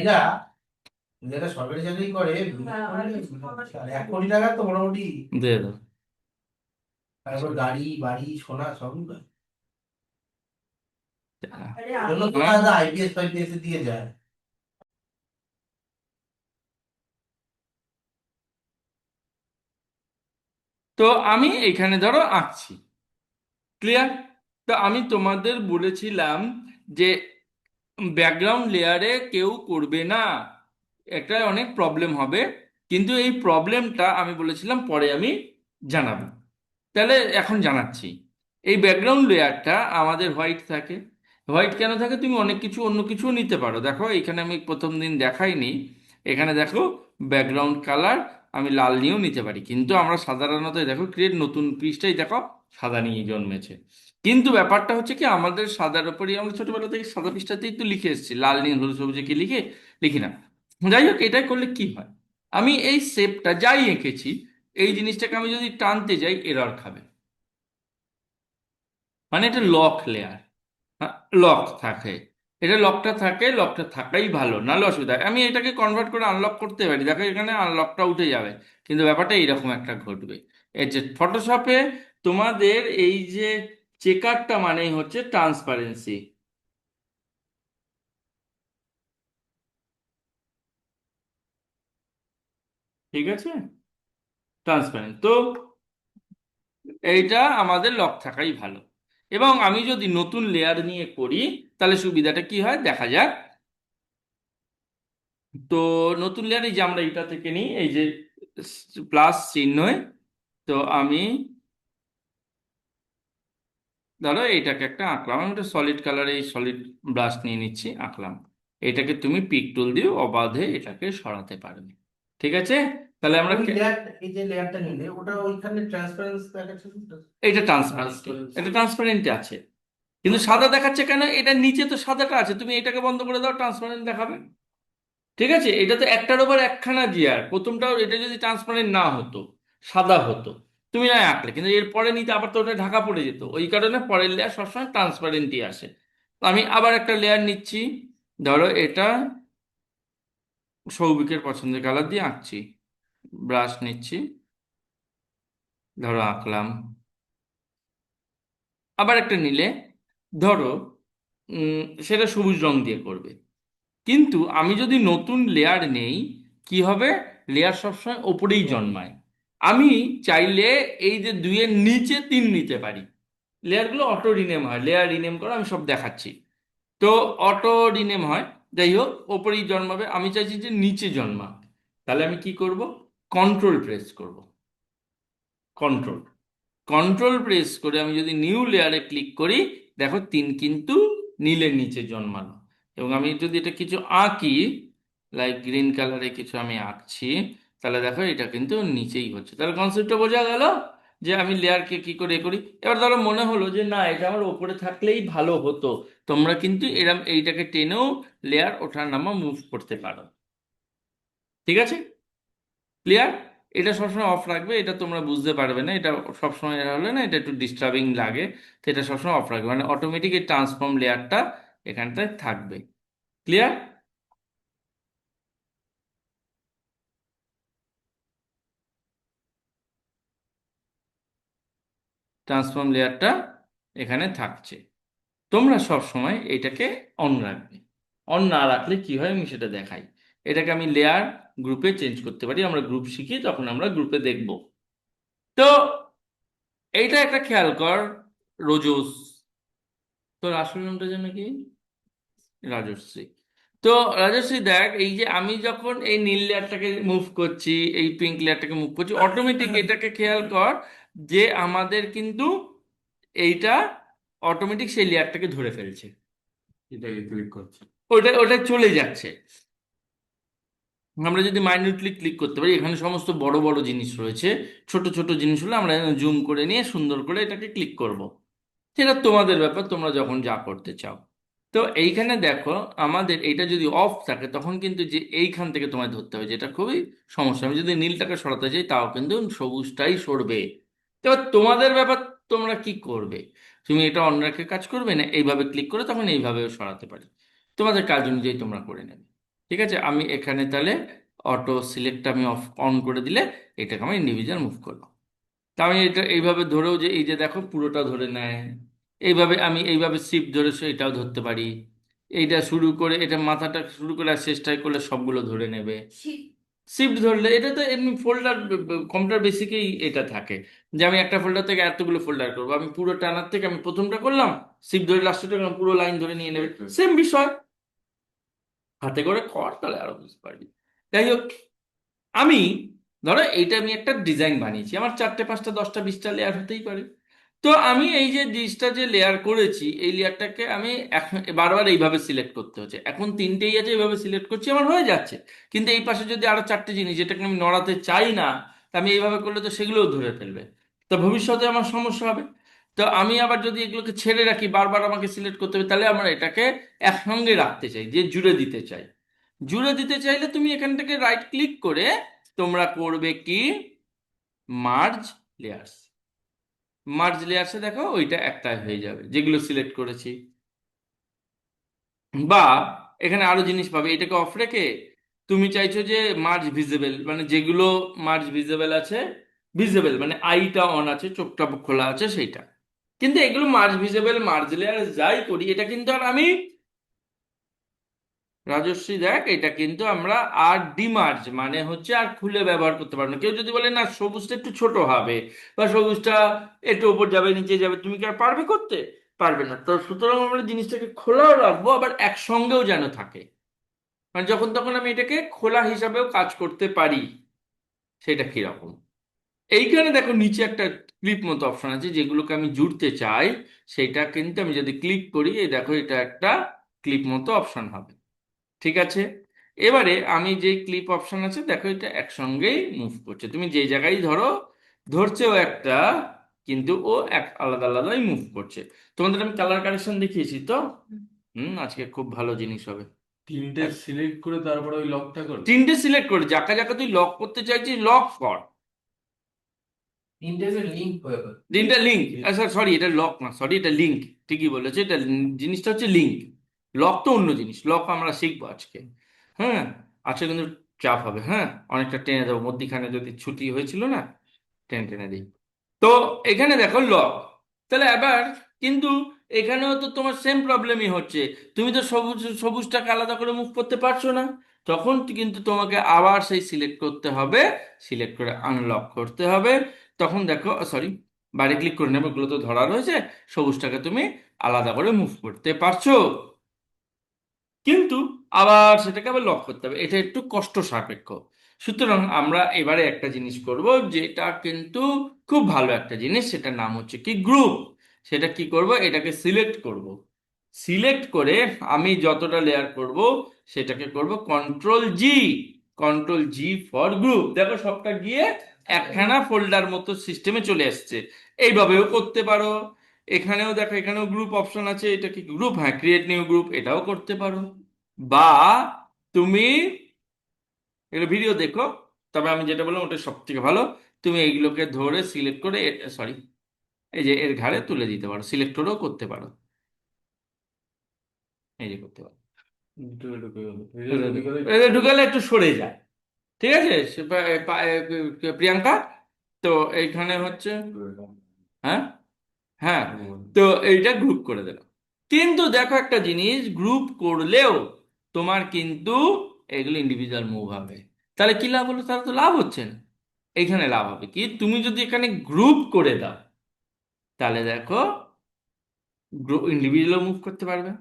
এরা যারা সরকারি চাকরি করে, 1 কোটি টাকা তো মোটামুটি দিয়ে দাও। তারপর গাড়ি বাড়ি সোনা সব জন্য তো দাদা আইপিএস ফাইপিএস দিয়ে যায়। তো আমি এখানে ধরো আঁকছি, ক্লিয়ার? তো আমি তোমাদের বলেছিলাম যে ব্যাকগ্রাউন্ড লেয়ারে কেউ করবে না, একটা অনেক প্রবলেম হবে। কিন্তু এই প্রবলেমটা আমি বলেছিলাম পরে আমি জানাবো। তাহলে এখন জানাচ্ছি। এই ব্যাকগ্রাউন্ড লেয়ারটা আমাদের হোয়াইট থাকে। হোয়াইট কেন থাকে? তুমি অনেক কিছু অন্য কিছুও নিতে পারো। দেখো এখানে আমি প্রথম দিন দেখাইনি, এখানে দেখো ব্যাকগ্রাউন্ড কালার আমি লাল নিয়েও নিতে পারি, কিন্তু আমরা সাধারণত দেখো ক্রিয়েট নতুন পৃষ্ঠায় দেখো সাদা নিয়ে জন্মেছে। কিন্তু ব্যাপারটা হচ্ছে কি, আমাদের সাদার উপরই আমরা ছোটবেলা থেকে সাদা পৃষ্ঠাতেই তো লিখে এসেছি, লাল নীল হলুদ সবুজে কি লিখে লিখি না। যাই হোক, এটা করলে কি হয়, আমি এই শেপটা যাই এঁকেছি এই জিনিসটাকে আমি যদি টানতে যাই এরর খাবে। মানে এটা লক লেয়ার, লক থাকে। এটা লকটা থাকে, লকটা থাকাই ভালো, নাহলে অসুবিধা হয়। আমি এটাকে কনভার্ট করে আনলক করতে পারি, দেখো এখানে আনলকটা উঠে যাবে। কিন্তু ব্যাপারটা এইরকম একটা ঘটবে। এই যে ফটোশপে তোমাদের এই যে চেকারটা মানেই হচ্ছে ট্রান্সপারেন্সি। ঠিক আছে, ট্রান্সপারেন্ট তো এইটা আমাদের লক থাকাই ভালো। এবং আমি যদি নতুন লেয়ার নিয়ে করি তাহলে সুবিধাটা কি হয় দেখা যাক। তো নতুন লেয়ার, এই যে আমরা এটা থেকে নিই, এই যে প্লাস চিহ্ন, তো আমি ধরো এইটাকে একটা আঁকলাম, আমি একটা সলিড কালার এই সলিড ব্রাশ নিয়ে নিচ্ছি, আঁকলাম। এটাকে তুমি পিক টুল দিয়ে অবাধে এটাকে সরাতে পারবে। ঠিক আছে, তাহলে আমরা ওই লেয়ার, এই যে লেয়ারটা নিলে ওটা ওইখানে ট্রান্সপারেন্সি দেখাচ্ছে তো? এটা ট্রান্সপারেন্ট, এটা ট্রান্সপারেন্টে আছে। কিন্তু সাদা দেখাচ্ছে কেন? এটা নিচে তো সাদাটা আছে, তুমি এটাকে বন্ধ করে দাও, ট্রান্সপারেন্ট দেখাবে। ঠিক আছে, এটা তো একটার উপর একখানা জিয়ার, প্রথমটাও এটা যদি ট্রান্সপারেন্ট না হতো, সাদা হতো, তুমি না আঁকলে, কিন্তু এরপরে নিতে আবার তো ওটা ঢাকা পড়ে যেত, ওই কারণে পরের লেয়ার সবসময় ট্রান্সপারেন্টই আসে। তো আমি আবার একটা লেয়ার নিচ্ছি, ধরো এটা সৌভিকের পছন্দের কালার দিয়ে আঁকছি, ব্রাশ নিচ্ছি, ধরো আঁকলাম। আবার একটা নিলে ধরো সেটা সবুজ রং দিয়ে করবে। কিন্তু আমি যদি নতুন লেয়ার নেই, কি হবে, লেয়ার সবসময় ওপরেই জন্মায়। আমি চাইলে এই যে 2-এর নিচে 3 নিতে পারি। লেয়ারগুলো অটো রিনেম হয়, লেয়ার রিনেম করা আমি সব দেখাচ্ছি। তো অটো রিনেম হয়, যাই হোক ওপরেই জন্মাবে, আমি চাইছি যে নিচে জন্মা। তাহলে আমি কি করব, কন্ট্রোল প্রেস করব, কন্ট্রোল কন্ট্রোল প্রেস করে আমি যদি নিউ লেয়ারে ক্লিক করি, দেখো 3 কিন্তু নীলের নিচে জন্মালো। এবং আমি যদি এটা কিছু আঁকি, লাইক গ্রিন কালারে কিছু আমি আঁকছি, তাহলে দেখো এটা কিন্তু নিচেই হচ্ছে। তাহলে কনসেপ্টটা বোঝা গেল যে আমি লেয়ারকে কি করে করি। এবার ধরো মনে হলো যে না, এটা আমার ওপরে থাকলেই ভালো হতো, তোমরা কিন্তু এরম এইটাকে টেনেও লেয়ার ওঠার নামা মুভ করতে পারো। ঠিক আছে, ক্লিয়ার? এটা সবসময় অফ রাখবে, এটা তোমরা বুঝতে পারবে না, এটা সবসময় এরা হলে না এটা একটু ডিস্টার্বিং লাগে। তো এটা সবসময় অফ রাখবে, মানে অটোমেটিক এই ট্রান্সফর্ম লেয়ারটা এখানটায় থাকবে। ক্লিয়ার? ট্রান্সফর্ম লেয়ারটা এখানে থাকছে। তোমরা সব সময় এটাকে অন রাখবে। অন না রাখলে কি হয় আমি সেটা দেখাই। এটাকে আমি লেয়ার গ্রুপে চেঞ্জ করতে পারি, আমরা গ্রুপ শিখি তখন আমরা গ্রুপে দেখব। তো এইটা একটা খেয়াল কর, রোজস, তোর আসল নামটা যেন কি? রাজশ্রী। তো রাজশ্রী দেখ, এই যে আমি যখন এই নীল লেয়ারটাকে মুভ করছি, এই পিঙ্ক লেয়ারটাকে মুভ করছি, অটোমেটিক এটাকে খেয়াল কর যে আমাদের কিন্তু এইটা অটোমেটিক সেই লেয়ারটাকে ধরে ফেলছে, এটাকে ক্লিক করছে। ওটা ওটা চলে যাচ্ছে। আমরা যদি মাইনিউটলি ক্লিক করতে পারি, এখানে সমস্ত বড় বড় জিনিস রয়েছে, ছোট ছোট জিনিস হলে আমরা জুম করে নিয়ে সুন্দর করে এটাকে ক্লিক করব। সেটা তোমাদের ব্যাপার, তোমরা যখন যা করতে চাও। তো এইখানে দেখো, আমাদের এইটা যদি অফ থাকে তখন কিন্তু যে এইখান থেকে তোমায় ধরতে হবে, যেটা খুবই সমস্যা। আমি যদি নীলটাকে সরাতে চাই তাও কিন্তু সবুজটাই সরবে। তো এবার তোমাদের ব্যাপার, তোমরা কি করবে। তুমি এটা অন্য একটা কাজ করবে না, এইভাবে ক্লিক করে তখন এইভাবেও সরাতে পারি। তোমাদের কাজ অনুযায়ী তোমরা করে নেবে। ঠিক আছে, আমি এখানে তাহলে অটো সিলেক্ট আমি অন করে দিলে এটাকে আমি ইন্ডিভিজুয়াল মুভ করলাম। তা আমি এটা এইভাবে ধরেও, যে এই যে দেখো পুরোটা ধরে নেয়, এইভাবে আমি এইভাবে শিফট ধরে এটাও ধরতে পারি। এইটা শুরু করে এটা মাথাটা শুরু করে আর শেষটাই করলে সবগুলো ধরে নেবে। শিফট ধরলে এটা তো এমনি ফোল্ডার, কম্পিউটার বেসিকেই এটা থাকে যে আমি একটা ফোল্ডার থেকে এতগুলো ফোল্ডার করবো। আমি পুরো টানার থেকে আমি প্রথমটা করলাম, শিফট ধরে লাস্টটা করলাম, পুরো লাইন ধরে নিয়ে নেবে। সেম বিষয়, হাতে করে কর তাহলে আরো বুঝতে পারবি। যাই হোক, আমি ধরো এইটা আমি একটা ডিজাইন বানিয়েছি, আমার 4টে 5টা 10টা 20টা লেয়ার হতেই পারে। তো আমি এই যে 20টা যে লেয়ার করেছি, এই লেয়ারটাকে আমি বারবার এইভাবে সিলেক্ট করতে হচ্ছে। এখন 3টেই আছে, এইভাবে সিলেক্ট করছি, আমার হয়ে যাচ্ছে। কিন্তু এই পাশে যদি আরো 4টে জিনিস যেটাকে আমি নড়াতে চাই না, তা আমি এইভাবে করলে তো সেগুলোও ধরে ফেলবে। তো ভবিষ্যতে আমার সমস্যা হবে। তো আমি আবার যদি এগুলোকে ছেড়ে রাখি, বারবার আমাকে সিলেক্ট করতে হবে, তাহলে আমরা এটাকে একসঙ্গে রাখতে চাই, যে জুড়ে দিতে চাই। জুড়ে দিতে চাইলে তুমি এখান থেকে রাইট ক্লিক করে তোমরা করবে কি, মার্জ লেয়ার্স। মার্জ লেয়ার্সে দেখো ওইটা একটাই হয়ে যাবে যেগুলো সিলেক্ট করেছি। বা এখানে আরো জিনিস পাবে, এটাকে অফ রেখে তুমি চাইছো যে মার্জ ভিজিবল, মানে যেগুলো মার্জ ভিজিবল আছে, ভিজিবল মানে আইটা অন আছে, চোখটা খোলা আছে সেইটা। কিন্তু এগুলো মার্জ ভিজিবল, মার্জ লেয়ার যাই করি, এটা কিন্তু আর আমি, রাজশ্রী দেখ, এটা কিন্তু আমরা আর ডিমার্জ মানে হচ্ছে আর খুলে ব্যবহার করতে পারবো না। কেউ যদি বলে না সবুজটা একটু ছোট হবে, বা সবুজটা একটু উপর যাবে নিচে যাবে, তুমি কি আর পারবে করতে? পারবে না। তো সুতরাং আমরা জিনিসটাকে খোলাও রাখবো, আবার একসঙ্গেও যেন থাকে, মানে যখন তখন আমি এটাকে খোলা হিসাবেও কাজ করতে পারি। সেটা কিরকম, এইখানে দেখো নিচে একটা ক্লিপ মতো অপশন আছে, যেগুলোকে আমি জুড়তে চাই। সেটা কিন্তু আমি যদি ক্লিক করি, এই দেখো এটা একটা ক্লিপ মতো অপশন হবে। ঠিক আছে, এবারে আমি যে ক্লিপ অপশন আছে দেখো, এটা একসঙ্গেই মুভ করছে, তুমি যে জায়গায় ধরো, ধরছেও একটা, কিন্তু ও এক আলাদা আলাদাই মুভ করছে। তোমাদের আমি কালার কারেকশন দেখিয়েছি তো। আজকে খুব ভালো জিনিস হবে। তিনটে সিলেক্ট করে তারপরে ওই লকটা করবে। তিনটে সিলেক্ট করে যাকে যাকে তুই লক করতে চাইছিস লক কর। তিনটে লিঙ্ক হয়ে গেল। তিনটা লিঙ্ক, আচ্ছা সরি এটা লক না, সরি এটা লিঙ্ক। ঠিকই বলেছো, এটা জিনিসটা হচ্ছে লিঙ্ক। লক তো অন্য জিনিস, লক আমরা শিখবো আজকে। হ্যাঁ, আজকে কিন্তু চাপ হবে, হ্যাঁ অনেকটা টেনে দেবো, মধ্যিখানে যদি ছুটি হয়েছিল না, টেনে টেনে দিই। তো এখানে দেখো লক, তাহলে এবার কিন্তু এখানেও তো তোমার সেম প্রবলেমই হচ্ছে। তুমি তো সবুজটাকে আলাদা করে মুভ করতে পারছো না, তখন কিন্তু তোমাকে আবার সেই সিলেক্ট করতে হবে, সিলেক্ট করে আনলক করতে হবে। তখন দেখো, সরি, বাইরে ক্লিক করে নেবে, ওগুলো তো ধরা রয়েছে। সবুজটাকে তুমি আলাদা করে মুভ করতে পারছো, কিন্তু আবার সেটাকে আবার লক করতে হবে, এটা একটু কষ্ট সাপেক্ষ। সুতরাং আমরা এবারে একটা জিনিস করব, যেটা কিন্তু খুব ভালো একটা জিনিস, সেটার নাম হচ্ছে কি গ্রুপ। সেটা কি করব, এটাকে সিলেক্ট করব। সিলেক্ট করে আমি যতটা লেয়ার করব, সেটাকে করব control G। Control G for group, দেখো সবটা গিয়ে একখানা ফোল্ডার মতো সিস্টেমে চলে আসছে। এইভাবেও করতে পারো। এখানেও দেখো, এখানেও গ্রুপ অপশন আছে, এটা কি গ্রুপ, হ্যাঁ ক্রিয়েট নিউ গ্রুপ, এটাও করতে পারো। বা তুমি এগুলো ভিডিও দেখো, তবে আমি যেটা বললাম ওটা সব থেকে ভালো। তুমি এইগুলোকে ধরে সিলেক্ট করে, সরি, এই যে এর ঘাড়ে তুলে দিতে পারো, সিলেক্ট করেও করতে পারো, এই যে করতে পারো। ঢুকে ঢুকে গেল। এটা ঢুকালে একটু সরে যায়। ঠিক আছে, প্রিয়াঙ্কা, তো এইখানে হচ্ছে, হ্যাঁ, হ্যাঁ, তো এইটা গ্রুপ করে দিলাম। কিন্তু দেখো একটা জিনিস, গ্রুপ করলেও তোমার কিন্তু এগুলো ইন্ডিভিজুয়াল মুভ হবে। তাহলে কি লাভ হলো? তাহলে তো লাভ হচ্ছে না। এখানে লাভ হবে কি, তুমি যদি এখানে গ্রুপ করে দাও, তাহলে দেখো গ্রুপ ইন্ডিভিজুয়াল মুভ করতে পারবে,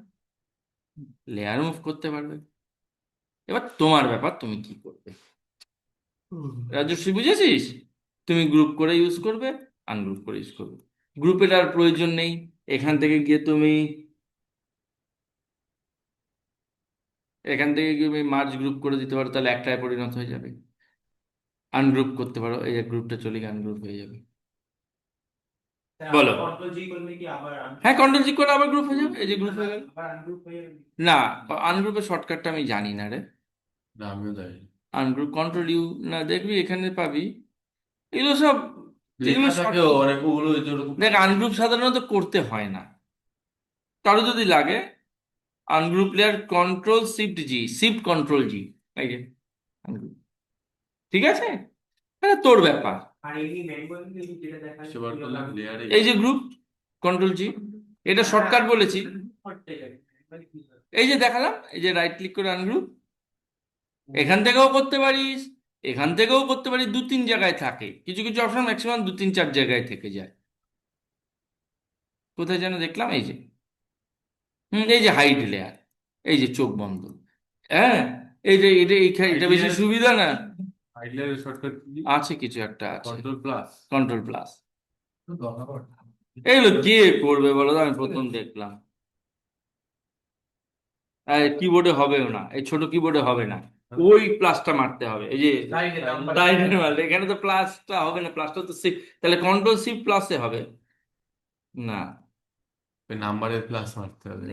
লেয়ার মুভ করতে পারবে। এবার তোমার ব্যাপার, তুমি কি করবে। রাজস্বী বুঝেছিস? তুমি গ্রুপ করে ইউজ করবে, আনগ্রুপ করে ইউজ করবে। গ্রুপের আর প্রয়োজন নেই, এখান থেকে গিয়ে তুমি, এখান থেকে গিয়ে তুমি মার্জ গ্রুপ করে দিতে পারো, তাহলে একটায় পরিণত হয়ে যাবে। আনগ্রুপ করতে পারো, এই যে গ্রুপটা চলে গিয়ে আনগ্রুপ হয়ে যাবে। বলো। কন্ট্রোল জি করলে কি আবার হ্যাঁ, কন্ট্রোল জি করে আবার গ্রুপ হয়ে যাবে, এই যে গ্রুপ হয়ে গেল। আবার আনগ্রুপ হয়ে যাবে? না, আনগ্রুপের শর্টকাটটা আমি জানি না রে। না আমিও তাই। আনগ্রুপ কন্ট্রোল ইউ, না দেখবি এখানে পাবি, এগুলো সব লেখা এগুলো থাকেও অনেক ওগুলো যেরকম দেখ, আনগ্রুপ সাধারণত করতে হয় না। কারো যদি লাগে, আনগ্রুপ লেয়ার কন্ট্রোল শিফট জি, শিফট কন্ট্রোল জি, এই যে ungroup। ঠিক আছে, এটা তোর ব্যাপার। আর এই ম্যানুয়ালি যেটা দেখায় সেবার করলে লেয়ারে এই যে গ্রুপ, কন্ট্রোল জি, এটা শর্টকাট বলেছি। এই যে দেখালাম, এই যে রাইট ক্লিক করে আনগ্রুপ, এখান থেকেও করতে পারিস, এখান থেকেও করতে পারিস, দু তিন জায়গায় থাকে, কিছু কিছু অপশন ম্যাক্সিমাম দু তিন চার জায়গায় থেকে যায়। কোথায় যেন দেখলাম, এই যে এই যে হাইড লেয়ার, এই যে চোখ বন্ধ, হ্যাঁ, এই যে এটা বেশি আইডিয়ার সুবিধা না। আইডিয়ার শর্টকাট কি? আছে, কিছু একটা আছে, কন্ট্রোল প্লাস। Control plus. দরকার এগুলো কে করবে বলো তো, আমি প্রথম দেখলাম। কিবোর্ডে হবেও না, এই ছোট কিবোর্ডে হবে না, ওই প্লাসটা মারতে হবে, এই যে তাই মারলে এখানে তো প্লাসটা হবে না, প্লাসটা তো তাহলে কন্ট্রোল শিফট প্লাসে হবে না, ওই নাম্বারের প্লাস মারতে হবে।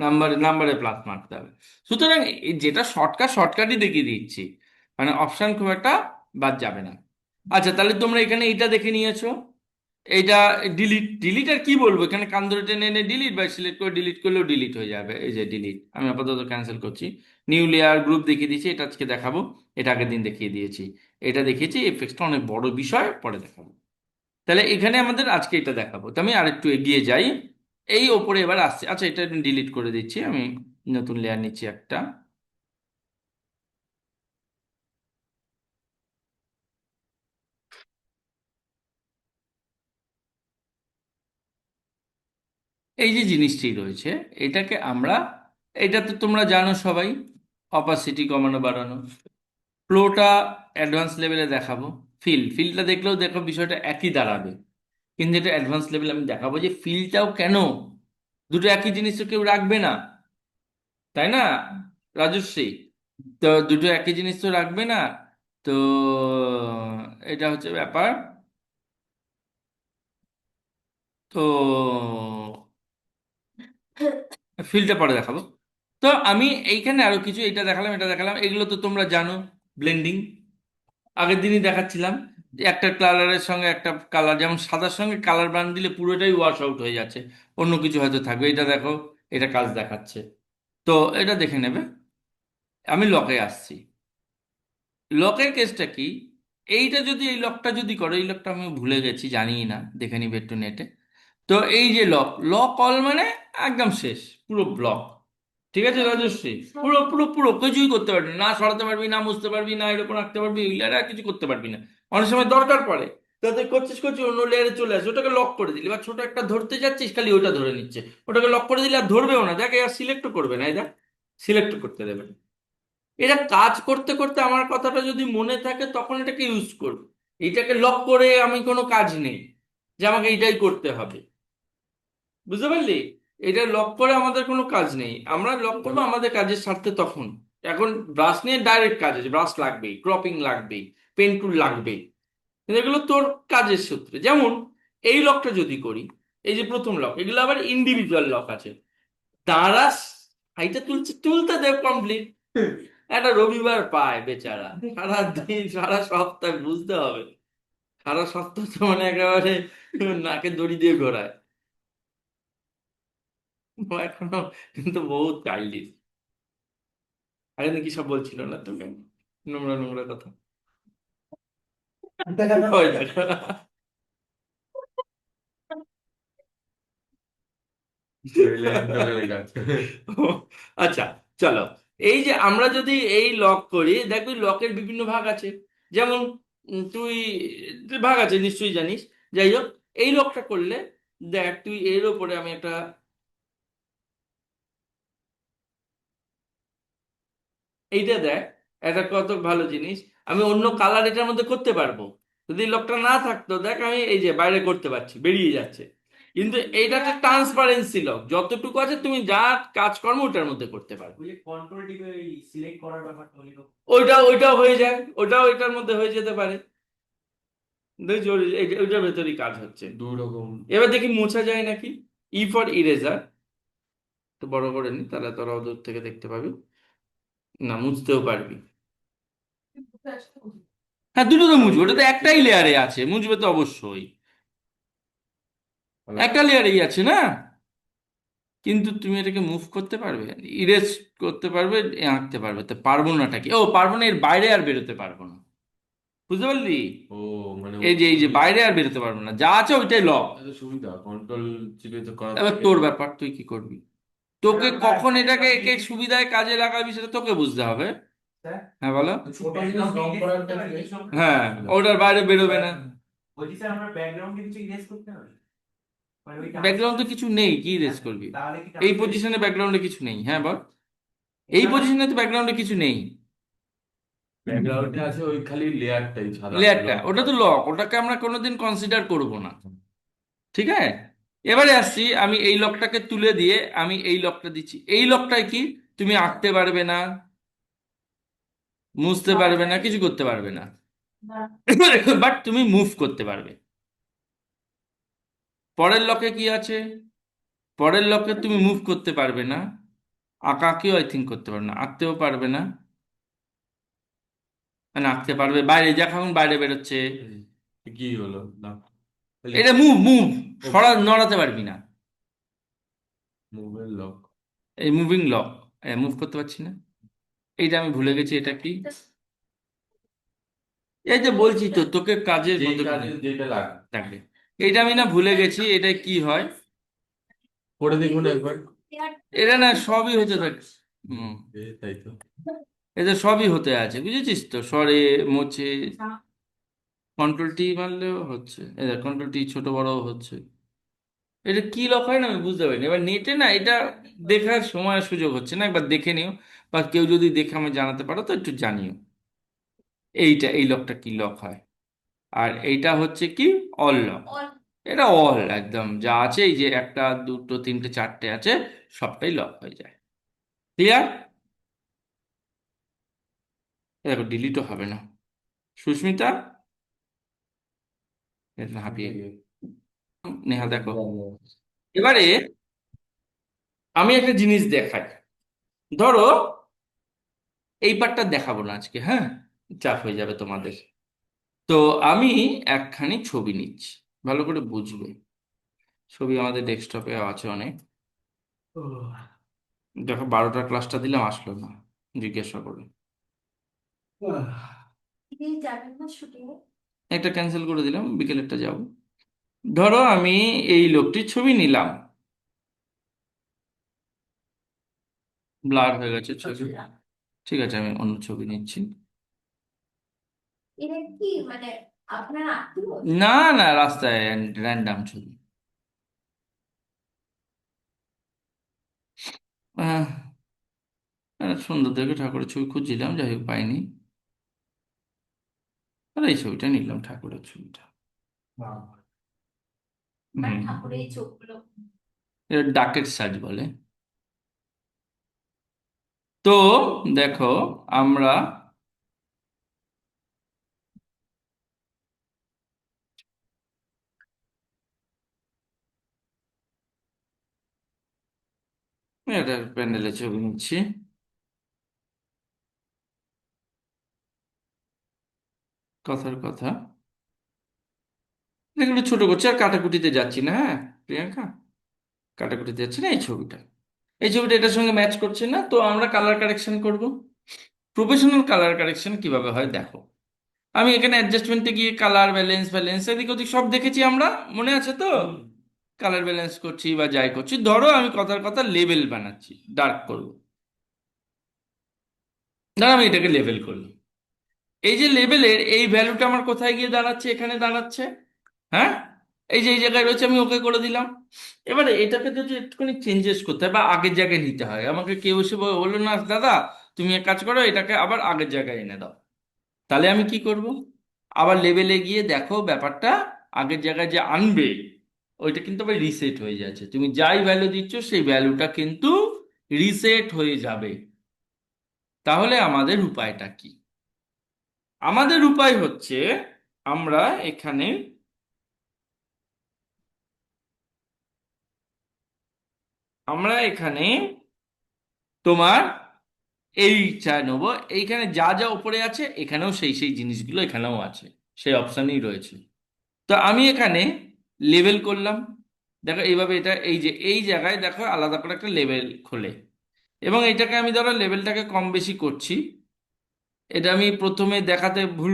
নাম্বারে প্লাস মারতে হবে। সুতরাং যেটা শর্টকাট, শর্টকাটই দেখিয়ে দিচ্ছি, মানে অপশন খুব একটা বাদ যাবে না। আচ্ছা, তাহলে তোমরা এখানে এইটা দেখে নিয়েছো, এইটা ডিলিট। ডিলিট আর কি বলবো, এখানে কান ধরে টেনে এনে ডিলিট, বা সিলেক্ট করে ডিলিট করলেও ডিলিট হয়ে যাবে। এই যে ডিলিট, আমি আপাতত ক্যান্সেল করছি। নিউ লেয়ার গ্রুপ দেখিয়ে দিয়েছি, এটা আজকে দেখাবো, এটা আগের দিন দেখিয়ে দিয়েছি। এটা দেখিয়েছি, এফেক্টটা অনেক বড় বিষয়, পরে দেখাবো। তাহলে এখানে আমাদের আজকে এটা দেখাবো, তো আমি আরেকটু এগিয়ে যাই। এই ওপরে এবার আসছে, আচ্ছা এটা ডিলিট করে দিচ্ছি আমি, নতুন লেয়ার নিচ্ছি একটা। এই যে জিনিসটি রয়েছে, এটাকে আমরা, এটা তো তোমরা জানো সবাই, অপাসিটি কমানো বাড়ানো। ফ্লোটা অ্যাডভান্স লেভেলে দেখাবো, ফিলটা দেখলেও দেখো বিষয়টা একই দাঁড়াবে, কিন্তু এটা অ্যাডভান্স লেভেলে আমি দেখাবো যে ফিলটাও কেন, দুটো একই জিনিস তো কেউ রাখবে না, তাই না রাজশ্রী? তো দুটো একই জিনিস তো রাখবে না, তো এটা হচ্ছে ব্যাপার। তো ফিলটা পরে দেখাবো। তো আমি এইখানে আরো কিছু, এটা দেখালাম, এটা দেখালাম, এগুলো তো তোমরা জানো। ব্লেন্ডিং আগের দিনই দেখাচ্ছিলাম, যে একটা কালারের সঙ্গে একটা কালার, যেমন সাদার সঙ্গে কালার ব্রান্ড দিলে পুরোটাই ওয়াশ আউট হয়ে যাচ্ছে, অন্য কিছু হয়তো থাকবে। এটা দেখো, এটা কাজ দেখাচ্ছে, তো এটা দেখে নেবে। আমি লকে আসছি, লকের কেসটা কি, এইটা যদি, এই লকটা যদি করো, এই লকটা আমি ভুলে গেছি, জানি না, দেখে নিবে একটু নেটে। তো এই যে লক, লক অল মানে একদম শেষ, পুরো ব্লক। ঠিক আছে রাজশ্রী, পুরো পুরো পুরো কিছুই করতে পারবি না, না সরাতে পারবি না, মুছতে পারবি না, এরকম রাখতে পারবি, আর আর কিছু করতে পারবি না। অনেক সময় দরকার পড়ে, তাতে করছিস করছিস অন্য লেয়ারে চলে আসে, ওটাকে লক করে দিলি, বা ছোট একটা ধরতে যাচ্ছিস, খালি ওটা ধরে নিচ্ছে, ওটাকে লক করে দিলে আর ধরবেও না, দেখে আর সিলেক্টও করবে না, এই দেখ, সিলেক্ট করতে দেবে না। এটা কাজ করতে করতে আমার কথাটা যদি মনে থাকে, তখন এটাকে ইউজ করবে। এটাকে লক করে আমি কোনো কাজ নেই যে আমাকে এটাই করতে হবে, বুঝতে পারলি? এটা লক করে আমাদের কোনো কাজ নেই, আমরা লক করবো আমাদের কাজের স্বার্থে তখন। এখন ব্রাশ নিয়ে ডাইরেক্ট কাজ আছে, ব্রাশ লাগবেই, ক্রপিং লাগবেই, পেন টুল লাগবেই, কিন্তু এগুলো তোর কাজের সূত্রে। যেমন এই লকটা যদি করি, এই যে প্রথম লক, এগুলো আবার ইন্ডিভিজুয়াল লক আছে, তারা হাইটা তুলছে, তুলতে দেব কমপ্লিট। একটা রবিবার পায় বেচারা, সারা দিন সারা সপ্তাহ, বুঝতে হবে, সারা সপ্তাহ তো মানে একেবারে নাকে দড়ি দিয়ে ঘোরায়। ও এখনো কিন্তু বহুত চাইল্ডিশ। আরে নাকি সব বলছিল না তোকে, নোংরা নোংরা কথা, ওই দেখো। ও, আচ্ছা, চলো, এই যে আমরা যদি এই লক করি, দেখবি লকের বিভিন্ন ভাগ আছে। যেমন তুই, তুই ভাগ আছে নিশ্চয়ই জানিস। যাই হোক, এই লকটা করলে দেখ, তুই এর ওপরে, আমি একটা, এইটা দেখ, এটা কত ভালো জিনিস, আমি অন্য কালার এটার মধ্যে করতে পারবো। যদি লকটা না থাকতো, দেখ আমি এই যে বাইরে করতে পারছি, বেরিয়ে যাচ্ছে। কিন্তু এইটা একটা ট্রান্সপারেন্সি লক, যতটুকু আছে তুমি যা কাজকর্ম ওটার মধ্যে করতে পারবে। ওই যে কন্ট্রোল টিপে সিলেক্ট করার ব্যাপারটা ওই রকম। ওইটাও হয়ে যায়, ওটাও এটার মধ্যে হয়ে যেতে পারে। দেখছি ওইটার ভেতরেই কাজ হচ্ছে। দুই রকম। এবার দেখি মোছা যায় নাকি। ই ফর ইরেজার, তো বড় করে নি, তাহলে তোরাও দূর থেকে দেখতে পাবি, না মুছতেও পারবি। হ্যাঁ, দুটো তো মুছবে, ওটা তো একটাই লেয়ারে আছে, মুছবে তো অবশ্যই। একটা লেয়ারেই আছে না, কিন্তু তুমি এটাকে মুভ করতে পারবে, ইরেজ করতে পারবে, আঁকতে পারবে, তো পারবো নাটা কি? ও পারবো না, এর বাইরে আর বেরোতে পারবো না, বুঝতে পারলি? ও মানে এই যে বাইরে আর বেরোতে পারবো না, যা আছে ওইটাই লক। এত সুবিধা, কন্ট্রোল চিপে তো করা এবার থাকে। তোর ব্যাপার, তুই কি করবি? তোকে কখন এটাকে একে সুবিধায় কাজে লাগাবি সেটা তোকে বুঝতে হবে। হ্যাঁ বলো। ছোট জিনিস রং করার ক্ষেত্রে হ্যাঁ, ওটার বাইরে বেরোবে না। বলছি স্যার আমরা ব্যাকগ্রাউন্ডে কিছু ইরেজ করতে হবে মানে ওই ব্যাকগ্রাউন্ডে কিছু নেই, কি রেস করবি? তাহলে কি এই পজিশনে ব্যাকগ্রাউন্ডে কিছু নেই, হ্যাঁ বল। এই পজিশনে তো ব্যাকগ্রাউন্ডে কিছু নেই। ব্যাকগ্রাউন্ডে আছে ওই খালি লেয়ারটাই সাদা লেয়ারটা, লক ওটা করা। তো লক, ওটাকে আমরা কোনোদিন কনসিডার করব না। ঠিক আছে, এবারে আসছি, আমি এই লকটাকে তুলে দিয়ে আমি এই লকটা দিচ্ছি। এই লকটায় কি তুমি আঁকতে পারবে না, মুছতে পারবে না, কিছু করতে পারবে না, বাট তুমি মুভ করতে পারবে। পরের লকে কি আছে? পরের লকে তুমি মুভ করতে পারবে না, আঁকাকেও আই থিঙ্ক করতে পারবে না, আঁকতেও পারবে না। মানে আঁকতে পারবে, বাইরে যা এখন বাইরে বেরোচ্ছে। হুম। কি হলো না, খালি এটা মুভ মুভ, নড়াতে পারবি না। মুভের লক। এই মুভিং লক, মুভ করতে পারছি না। এইটা আমি ভুলে গেছি, এটা কি? এই যে বলছি তো তোকে কাজের যেই মধ্যে কাজে যেটা লাগে। থাকবে। এইটা আমি না ভুলে গেছি, এটা কি হয়? করে দেখুন একবার। এটা না সবই হতে থাকে। হুম, তাই তো। এটা সবই হতে আছে, বুঝেছিস তো, সরে মোছে, কন্ট্রোল টি মারলেও হচ্ছে, এটা কন্ট্রোল টি ছোট বড় হচ্ছে। এটা কি লক হয় না আমি বুঝতে পারিনি, এবার নেটে না এটা দেখার সময় আর সুযোগ হচ্ছে না, একবার দেখে নিও, বা কেউ যদি দেখে আমায় জানাতে পারো তো একটু জানিও। এই লকটা কি লক হয়। আর এইটা হচ্ছে কি অল লক। এটা অল একদম যা আছে, এই যে একটা দুটো তিনটে চারটে আছে, সবটাই লক হয়ে যায়। ক্লিয়ার? দেখো ডিলিটও হবে না। সুস্মিতা, এটা হাঁপিয়ে গেল। নেহা দেখো, এবারে আমি একটা জিনিস দেখাই। ধরো এই পার্টটা দেখাবো না আজকে, হ্যাঁ, চাপ হয়ে যাবে তোমাদের। তো আমি একখানি ছবি নিচ্ছি, ভালো করে বুঝবে। ছবি আমাদের ডেস্কটপে আছে অনেক। দেখো 12টার ক্লাসটা দিলাম, আসলো না, জিজ্ঞাসা করে। একটা ক্যান্সেল করে দিলাম, বিকেলেরটা যাব। ধরো আমি এই লোকটির ছবি নিলাম, ব্লার হয়ে গেছে ছবি। ঠিক আছে, আমি অন্য ছবি নিচ্ছি। এটা কি মানে আপনার আত্মীয়? না না, রাস্তায় র্যান্ডাম ছবি। আহ, সুন্দর দেখে ঠাকুরের ছবি খুঁজছিলাম, যাই হোক পাইনি। আর এই ছবিটা নিলাম, ঠাকুরের ছবিটা। মানে হুম, ঠাকুরের এই চোখগুলো এটা ডাকের সাজ বলে। তো দেখো, আমরা এটা প্যান্ডেলের ছবি নিচ্ছি। কথার কথা, এগুলো ছোট করছি, আর কাটাকুটিতে যাচ্ছি না, হ্যাঁ প্রিয়াঙ্কা, কাটাকুটিতে যাচ্ছি না। এই ছবিটা এটার সঙ্গে ম্যাচ করছে না, তো আমরা কালার কারেকশন করব। প্রফেশনাল কালার কারেকশন কিভাবে হয় দেখো। আমি এখানে অ্যাডজাস্টমেন্টে গিয়ে কালার ব্যালেন্স ব্যালেন্স এদিক ওদিক সব দেখেছি আমরা, মনে আছে তো? কালার ব্যালেন্স করছি বা যাই করছি, ধরো আমি কথার কথা লেভেল বানাচ্ছি, ডার্ক করব। ধরো আমি এটাকে লেভেল করলাম। এই যে লেভেলের এই ভ্যালুটা আমার কোথায় গিয়ে দাঁড়াচ্ছে? এখানে দাঁড়াচ্ছে। হ্যাঁ, এই যে এই জায়গায় রয়েছে, আমি ওকে করে দিলাম। এবারে এটাকে যদি একটুখানি চেঞ্জেস করতে হয় বা আগের জায়গায় নিতে হয়, আমাকে কেউ এসে বললো না দাদা তুমি এক কাজ করো, এটাকে আবার আগের জায়গায় এনে দাও, তাহলে আমি কি করব? আবার লেভেলে গিয়ে দেখো ব্যাপারটা আগের জায়গায় যে আনবে, ওইটা কিন্তু আবার রিসেট হয়ে যাচ্ছে। তুমি যাই ভ্যালু দিচ্ছ সেই ভ্যালুটা কিন্তু রিসেট হয়ে যাবে। তাহলে আমাদের উপায়টা কি? আমাদের উপায় হচ্ছে, আমরা এখানে আমরা এখানে তোমার এইটা নেবো, এইখানে যা যা উপরে আছে এখানেও সেই সেই জিনিসগুলো এখানেও আছে, সেই অপশানই রয়েছে। তো আমি এখানে লেবেল করলাম, দেখো এইভাবে এটা এই যে এই জায়গায় দেখো আলাদা করে একটা লেভেল খোলে, এবং এটাকে আমি ধরো লেভেলটাকে কম বেশি করছি। এটা আমি প্রথমে দেখাতে ভুল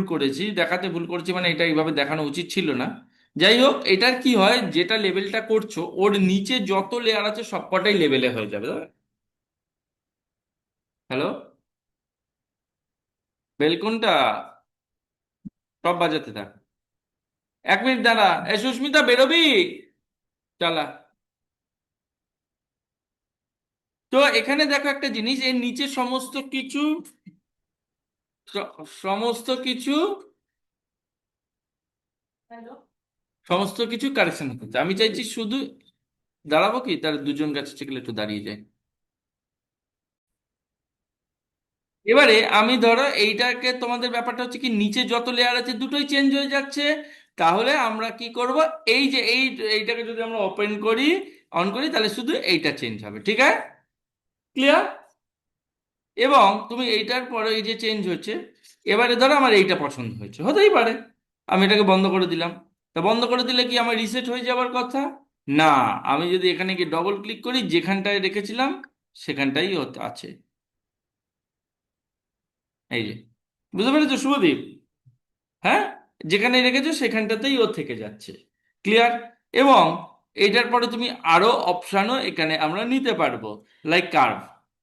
করেছি মানে এটা এইভাবে দেখানো উচিত ছিল না। যাই হোক, এটার কি হয়, যেটা লেভেলটা করছো ওর নিচে যত লেয়ার আছে সবকটাই লেভেলে হয়ে যাবে। হ্যালো, বেল কোনটা? সব বাজাতে থাক। 1 মিনিট দাঁড়া, এ সুস্মিতা বেরোবি? চালা। তো এখানে দেখো একটা জিনিস, এর নিচে সমস্ত কিছু হ্যালো। সমস্ত কিছু কারেকশন হচ্ছে। আমি চাইছি শুধু দাঁড়াবো কি, তার দুজন কাছে চেকলে একটু দাঁড়িয়ে যায়। এবারে আমি ধরো এইটাকে, তোমাদের ব্যাপারটা হচ্ছে কি নিচে যত লেয়ার আছে দুটোই চেঞ্জ হয়ে যাচ্ছে। তাহলে আমরা কি করব, এই যে এইটাকে যদি আমরা ওপেন করি, অন করি, তাহলে শুধু এইটা চেঞ্জ হবে। ঠিক আছে, ক্লিয়ার? এবং তুমি এইটার পরে এই যে চেঞ্জ হচ্ছে, এবারে ধরো আমার এইটা পছন্দ হয়েছে, হতেই পারে, আমি এটাকে বন্ধ করে দিলাম। তা বন্ধ করে দিলে কি আমার রিসেট হয়ে যাবার কথা? না, আমি যদি এখানে গিয়ে ডবল ক্লিক করি, যেখানটায় রেখেছিলাম সেখানটাই আছে। এই যে, বুঝতে পেরেছো শুভদীপ? হ্যাঁ, যেখানে রেখেছো সেখানটাতেই ও থেকে যাচ্ছে। ক্লিয়ার? এবং এইটার পরে তুমি আরো অপশানও এখানে আমরা নিতে পারবো, লাইক কার্ভ।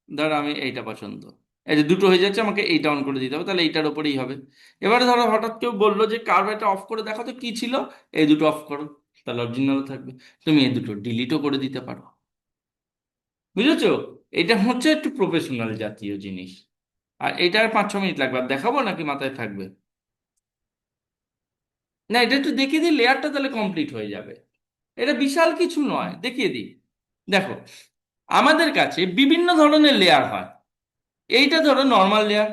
ধরো আমি এইটা পছন্দ, এই যে দুটো হয়ে যাচ্ছে, আমাকে এইটা অন করে দিতে হবে, তাহলে এইটার ওপরেই হবে। এবারে ধরো হঠাৎ কেউ বললো যে কার্ভ এটা অফ করে দেখো তো কি ছিল, এই দুটো অফ করো, তাহলে অরিজিনাল থাকবে। তুমি এই দুটো ডিলিটও করে দিতে পারো। বুঝেছো? এটা হচ্ছে একটু প্রফেশনাল জাতীয় জিনিস। আর এটা আর 5-6 মিনিট লাগবে, আর দেখাবো নাকি মাথায় থাকবে? না, এটা একটু দেখিয়ে দিই, লেয়ারটা তাহলে কমপ্লিট হয়ে যাবে। এটা বিশাল কিছু নয়, দেখিয়ে দিই। দেখো, আমাদের কাছে বিভিন্ন ধরনের লেয়ার হয়। এইটা ধরো নর্মাল লেয়ার,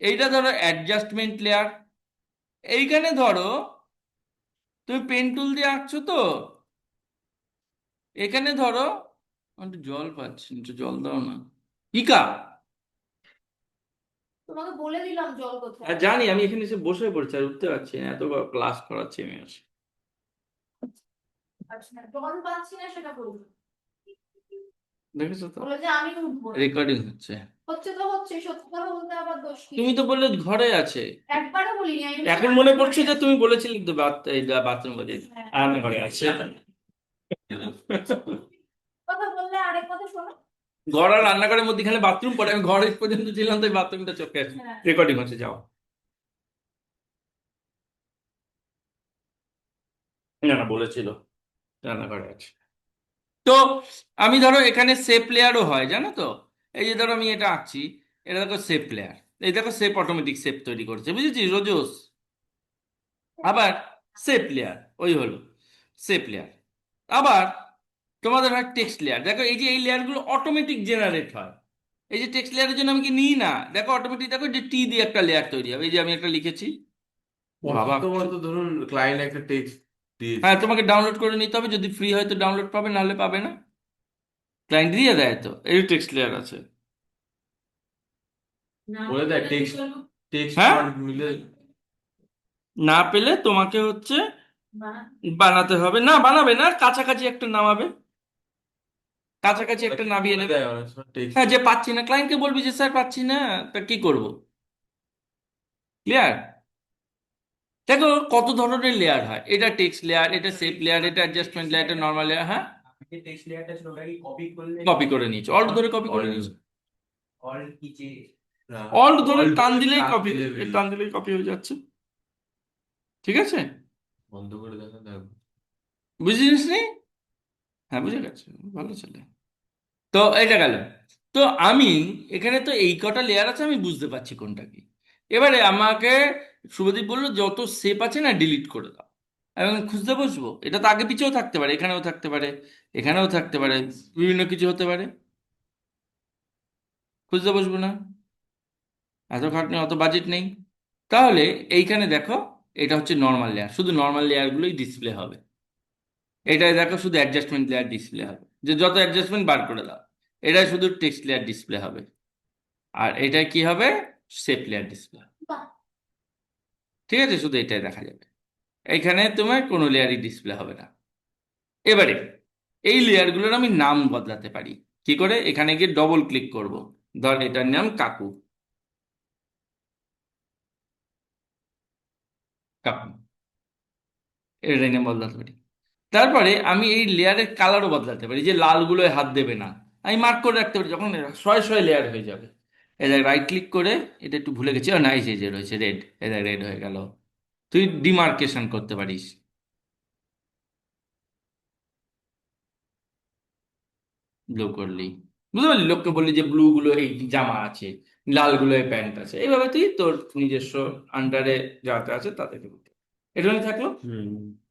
এইটা ধরো অ্যাডজাস্টমেন্ট লেয়ার। এইখানে ধরো তুমি পেন টুল দিয়ে আঁকছো তো, এখানে ধরো, আমি একটু জল পাচ্ছি না, একটু জল দাও না। ইকা, তোমাকে বলে দিলাম জল কোথায়। আর জানি, আমি এখানে এসে বসে পড়ছি আর উঠতে পারছি না, এত ক্লাস করাচ্ছি আমি আজ। আচ্ছা, জল পাচ্ছি না সেটা বলবো। দেখেছো তো, বলে যে আমি উঠবো না। রেকর্ডিং হচ্ছে। হচ্ছে তো হচ্ছে, সত্যি কথা বলতে আবার দোষ কি? তুমি তো বললে ঘরে আছে। একবারও বলিনি, আমি এখন বলছি মনে রান্নাঘরে পড়ছে যে আছে। তুমি বলেছিলে তো বাথরুম বাজে, হ্যাঁ। রান্নাঘরে আছে। কথা বললে আরেক কথা শোনো। ঘর আর রান্নাঘরের মধ্যখানে বাথরুম পড়ে, আমি ঘরে পর্যন্ত ছিলাম, তাই বাথরুমটা চোখে আছে। হ্যাঁ। রেকর্ডিং হচ্ছে, যাও। না না, বলেছিল রান্নাঘরে আছে। তো আমি ধরো এখানে সেপ লেয়ারও হয়, জানো তো? এই যে ধরো আমি এটা আঁকছি, এটা দেখো সেপ লেয়ার, এই দেখো সেপ অটোমেটিক সেপ তৈরি করছে, বুঝেছিস রোজোস? আবার সেপ লেয়ার, ওই হলো সেপ লেয়ার। আবার তোমাদের হয় টেক্সট লেয়ার, দেখো এই যে এই লেয়ারগুলো অটোমেটিক জেনারেট হয়। এই যে টেক্সট লেয়ারের জন্য আমি কি নিই না, দেখো অটোমেটিক, দেখো যে টি দিয়ে একটা লেয়ার তৈরি হবে, এই যে আমি একটা লিখেছি। বাবা, প্রথমত ধরুন ক্লায়েন্ট একটা টেক্সট দিয়েছে, হ্যাঁ, তোমাকে ডাউনলোড করে নিতে হবে, যদি ফ্রি হয় তো ডাউনলোড পাবে, নাহলে পাবে না। ক্লায়েন্ট দিয়ে দেয় তো, এই টেক্সট লেয়ার আছে। না বলে দেয় টেক্সট টেক্সট হ্যাঁ, ফন্ট মিলে। না পেলে তোমাকে হচ্ছে বানা- বানাতে হবে, না বানাবে না, কাছাকাছি একটা নামাবে, কাছাকাছি একটা নামিয়ে বলে নেবে। দেয় অনেক সময় টেক্সট। হ্যাঁ, যে পাচ্ছি না, ক্লায়েন্টকে বলবি যে স্যার পাচ্ছি না, তা কি করব? ক্লিয়ার? দেখো কত ধরনের লেয়ার হয়, এটা টেক্সট লেয়ার, এটা শেপ লেয়ার, এটা অ্যাডজাস্টমেন্ট লেয়ার, এটা নর্মাল লেয়ার। হ্যাঁ, যে টেক্সট লেয়ারটা ছিল ওটা কি কপি করলে কপি করে নিয়েছো, অল্ট ধরে কপি করে নিয়েছো, অল কি যে অল্ট ধরে Alt টান দিলেই টান কপি, দিলে বেরিয়ে টান দিলেই কপি হয়ে যাচ্ছে। ঠিক আছে, বন্ধ করে দেখা দেখো। বুঝিস নি? হ্যাঁ, বুঝে গেছে, ভালো ছেলে। তো এটা গেল। তো আমি এখানে তো এই কটা লেয়ার আছে, আমি বুঝতে পারছি কোনটা কি। এবারে আমাকে শুভদীপ বললো যত শেপ আছে না ডিলিট করে দাও। এবং খুঁজতে বসবো, এটা তো আগে পিছেও থাকতে পারে, এখানেও থাকতে পারে, এখানেও থাকতে পারে, বিভিন্ন কিছু হতে পারে। খুঁজতে বসবো না, এত খাটনি, অত বাজেট নেই। তাহলে এইখানে দেখো, এটা হচ্ছে নর্মাল লেয়ার, শুধু নর্মাল লেয়ারগুলোই ডিসপ্লে হবে। এটাই দেখো শুধু অ্যাডজাস্টমেন্ট লেয়ার ডিসপ্লে হবে, যে যত অ্যাডজাস্টমেন্ট বার করে দাও। এটাই শুধু টেক্সট লেয়ার ডিসপ্লে হবে। আর এটা কি হবে, শেপ লেয়ার ডিসপ্লে। বাহ। ঠিক আছে, শুধু এটাই দেখা যাবে, এইখানে তোমার কোনো লেয়ারই ডিসপ্লে হবে না। এবারে এই লেয়ারগুলোর আমি নাম বদলাতে পারি। কি করে? এখানে গিয়ে ডবল ক্লিক করব। ধর এটার নাম কাকু। কাকু, এটার নাম বদলাতে পারি। তারপরে আমি এই লেয়ারের কালারও বদলাতে পারি, যে লালগুলোয় হাত দেবে না। আমি মার্ক করে রাখতে পারি, যখন শয়ে শয়ে লেয়ার হয়ে যাবে। এটা রাইট ক্লিক করে, এটা একটু ভুলে গেছি, ও না, এই যে রয়েছে রেড, এটা রেড হয়ে গেল। তুই ডিমার্কেশন করতে পারিস। ব্লু করলি, বুঝতে পারলি? লোককে বললি যে ব্লু গুলো এই জামা আছে, লাল গুলো এই প্যান্ট আছে, এইভাবে তুই তোর নিজস্ব আন্ডারে যাতে আছে তাদেরকে বলতে। এটা থাকলো। হুম